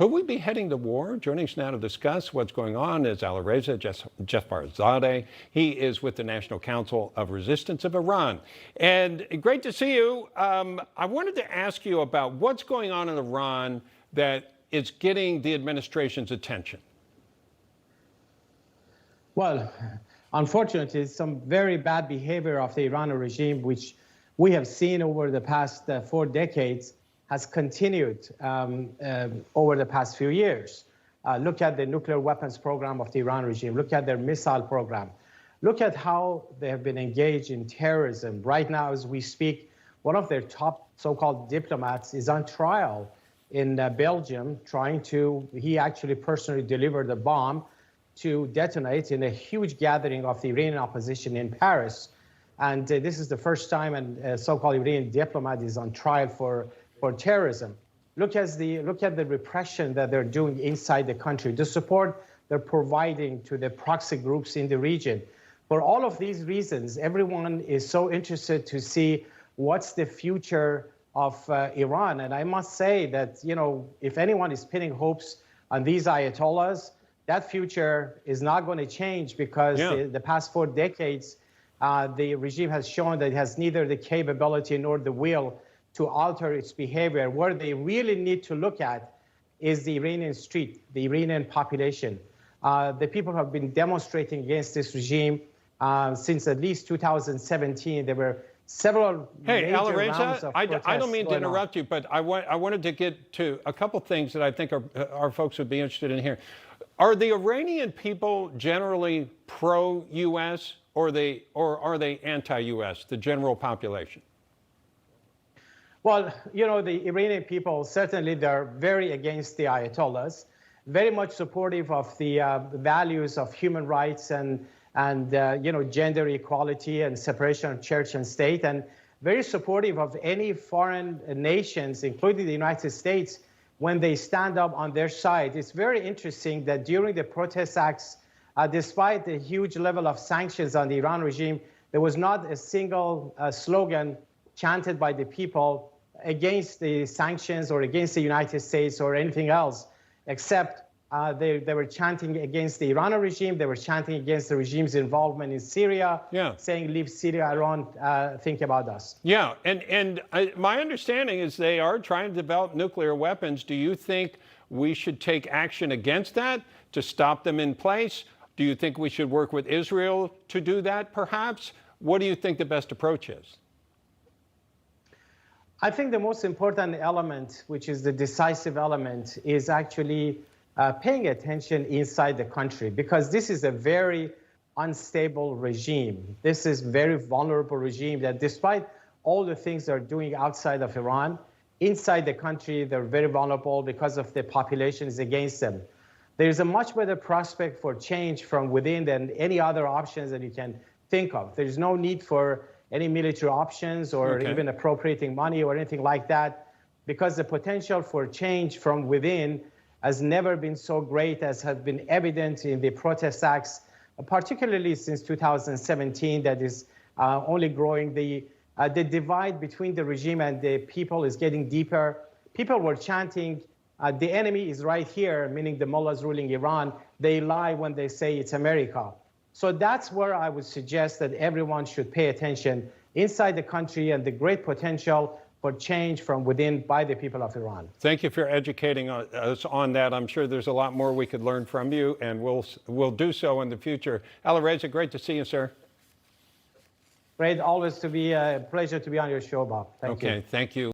Could we be heading to war? Joining us now to discuss what's going on is Alireza Jafarzadeh. He is with the National Council of Resistance of Iran. And great to see you. I wanted to ask you about what's going on in Iran that is getting the administration's attention. Well, unfortunately, some very bad behavior of the Iranian regime, which we have seen over the past 4 decades, has continued over the past few years. Look at the nuclear weapons program of the Iran regime. Look at their missile program. Look at how they have been engaged in terrorism. Right now, as we speak, one of their top so-called diplomats is on trial in Belgium, he actually personally delivered a bomb to detonate in a huge gathering of the Iranian opposition in Paris. And this is the first time a so-called Iranian diplomat is on trial for terrorism. Look at the repression that they're doing inside the country, the support they're providing to the proxy groups in the region. For all of these reasons, everyone is so interested to see what's the future of Iran. And I must say that, if anyone is pinning hopes on these Ayatollahs, that future is not going to change because the past 4 decades, the regime has shown that it has neither the capability nor the will to alter its behavior. Where they really need to look at is the Iranian street, the Iranian population. The people have been demonstrating against this regime since at least 2017. There were several major rounds of protests. I don't mean to interrupt you, but I wanted to get to a couple things that I think our folks would be interested in here. Are the Iranian people generally pro-U.S. or are they anti-U.S., the general population? Well, the Iranian people, certainly they're very against the Ayatollahs, very much supportive of the values of human rights and gender equality and separation of church and state, and very supportive of any foreign nations, including the United States, when they stand up on their side. It's very interesting that during the protest acts, despite the huge level of sanctions on the Iran regime, there was not a single slogan chanted by the people against the sanctions or against the United States or anything else, except they were chanting against the Iranian regime. They were chanting against the regime's involvement in Syria, saying, leave Syria, Iran, think about us. Yeah, and my understanding is they are trying to develop nuclear weapons. Do you think we should take action against that to stop them in place? Do you think we should work with Israel to do that, perhaps? What do you think the best approach is? I think the most important element, which is the decisive element, is actually paying attention inside the country, because this is a very unstable regime. This is a very vulnerable regime that, despite all the things they're doing outside of Iran, inside the country, they're very vulnerable because of the population is against them. There's a much better prospect for change from within than any other options that you can think of. There's no need for any military options or even appropriating money or anything like that, because the potential for change from within has never been so great as has been evident in the protest acts, particularly since 2017, that is only growing. The divide between the regime and the people is getting deeper. People were chanting, the enemy is right here, meaning the mullahs ruling Iran. They lie when they say it's America. So that's where I would suggest that everyone should pay attention inside the country and the great potential for change from within by the people of Iran. Thank you for educating us on that. I'm sure there's a lot more we could learn from you, and we'll do so in the future. Alireza, great to see you, sir. Great, always to be a pleasure to be on your show, Bob. Thank you. Okay, thank you.